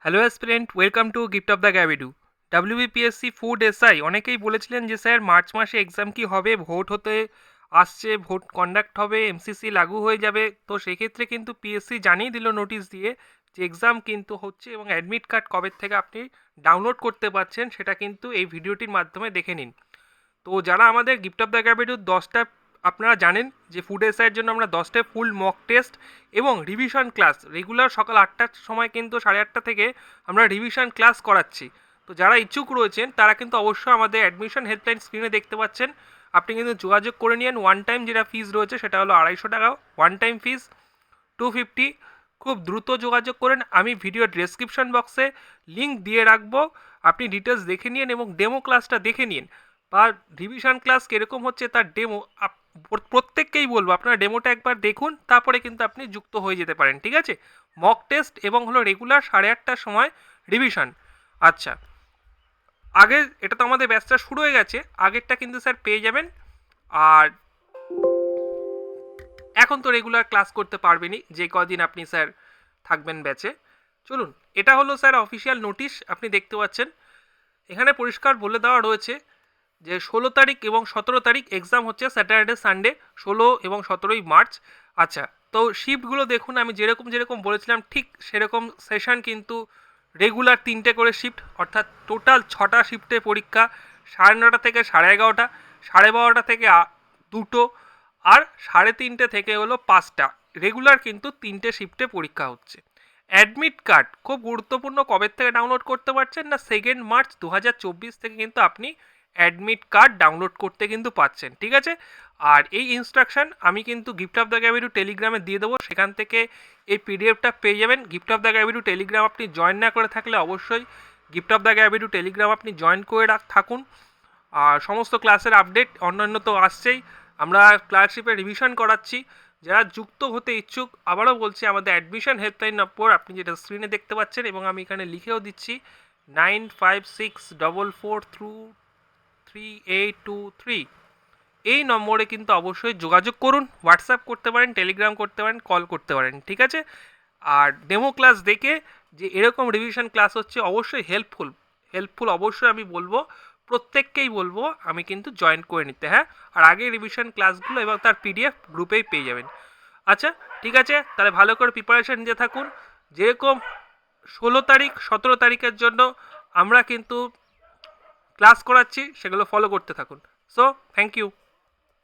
Hello aspirant, welcome to gift of the গ্যাবিডু। WBPSC food SI অনেকেই বলেছিলেন যে স্যার মার্চ মাসে এক্সাম কি হবে, ভোট হতে আসছে, ভোট কন্ডাক্ট হবে, এমসিসি লাগু হয়ে যাবে। তো সেক্ষেত্রে কিন্তু পিএসসি জানিয়ে দিল নোটিশ দিয়ে যে এক্সাম কিন্তু হচ্ছে এবং অ্যাডমিট কার্ড কবে থেকে আপনি ডাউনলোড করতে পারছেন সেটা কিন্তু এই ভিডিওটির মাধ্যমে দেখে নিন। তো যারা আমাদের গিফট অফ দ্য গ্যাবিডুর 10টা, আপনারা জানেন যে ফুড এসআইয়ের জন্য আমরা 10টা ফুল মক টেস্ট এবং রিভিশন ক্লাস রেগুলার সকাল 8টার সময় কিন্তু 8:30 থেকে আমরা রিভিশন ক্লাস করাচ্ছি। তো যারা ইচ্ছুক রয়েছেন তারা কিন্তু অবশ্যই আমাদের অ্যাডমিশন হেল্পলাইন স্ক্রিনে দেখতে পাচ্ছেন। আপনি কিন্তু যোগাযোগ করে নিন। ওয়ান টাইম যেটা ফিস রয়েছে সেটা হলো 250 টাকা, ওয়ান টাইম ফিস 250। খুব দ্রুত যোগাযোগ করেন। আমি ভিডিও ডেসক্রিপশন বক্সে লিঙ্ক দিয়ে রাখবো, আপনি ডিটেলস দেখে নিন এবং ডেমো ক্লাসটা দেখে নিন বা রিভিশন ক্লাস কীরকম হচ্ছে তার ডেমো প্রত্যেককেই বলবো আপনারা ডেমোটা একবার দেখুন, তারপরে কিন্তু আপনি যুক্ত হয়ে যেতে পারেন। ঠিক আছে, মক টেস্ট এবং হলো রেগুলার 8:30টার সময় রিভিশন। আচ্ছা, আগে এটা তো আমাদের ব্যাচটা শুরু হয়ে গেছে, আগেরটা কিন্তু স্যার পেয়ে যাবেন। আর এখন তো রেগুলার ক্লাস করতে পারবেনই যে কদিন আপনি স্যার থাকবেন ব্যাচে। চলুন, এটা হলো স্যার অফিসিয়াল নোটিশ, আপনি দেখতে পাচ্ছেন এখানে পরিষ্কার বলে দেওয়া রয়েছে যে 16 তারিখ এবং 17 তারিখ এক্সাম হচ্ছে, স্যাটারডে সানডে, 16 এবং 17 মার্চ। আচ্ছা, তো শিফটগুলো দেখুন, আমি যেরকম যেরকম বলেছিলাম ঠিক সেরকম সেশন কিন্তু রেগুলার 3টে করে শিফট, অর্থাৎ টোটাল 6টা শিফটে পরীক্ষা। 9:30 থেকে 11:30, 12:30 থেকে 2টো, আর 3:30 থেকে হলো 5টা। রেগুলার কিন্তু 3টে শিফটে পরীক্ষা হচ্ছে। অ্যাডমিট কার্ড খুব গুরুত্বপূর্ণ, কবে থেকে ডাউনলোড করতে পারছেন না 2 মার্চ 2024 থেকে কিন্তু আপনি অ্যাডমিট কার্ড ডাউনলোড করতে কিন্তু পাচ্ছেন। ঠিক আছে, আর এই ইনস্ট্রাকশন আমি কিন্তু গিফট অফ দ্য গ্যাবিডু টেলিগ্রামে দিয়ে দেবো, সেখান থেকে এই পিডিএফটা পেয়ে যাবেন। গিফট অফ দ্য গ্যাবিডু টেলিগ্রাম আপনি জয়েন না করে থাকলে অবশ্যই গিফট অফ দ্য গ্যাবিডু টেলিগ্রাম আপনি জয়েন করে থাকুন। আর সমস্ত ক্লাসের আপডেট অন্যান্য তো আসছেই, আমরা ক্লাসশিপে রিভিশন করাচ্ছি। যারা যুক্ত হতে ইচ্ছুক, আবারও বলছি আমাদের অ্যাডমিশন হেল্পলাইন নম্বর আপনি যেটা স্ক্রিনে দেখতে পাচ্ছেন এবং আমি এখানে লিখেও দিচ্ছি 9564233823। এই নম্বরে কিন্তু অবশ্যই যোগাযোগ করুন, হোয়াটসঅ্যাপ করতে পারেন, টেলিগ্রাম করতে পারেন, কল করতে পারেন। ঠিক আছে, আর ডেমো ক্লাস দেখে যে এরকম রিভিশন ক্লাস হচ্ছে অবশ্যই হেল্পফুল হেল্পফুল অবশ্যই আমি বলবো, প্রত্যেককেই বলবো আমি কিন্তু জয়েন করে নিতে। হ্যাঁ, আর আগে রিভিশন ক্লাসগুলো এবং তার পিডিএফ গ্রুপেই পেয়ে যাবেন। আচ্ছা, ঠিক আছে, তাহলে ভালো করে প্রিপারেশান নিতে থাকুন। যেরকম 16 তারিখ 17 তারিখের জন্য আমরা কিন্তু ক্লাস করাচ্ছি, সেগুলো ফলো করতে থাকুন। So thank you.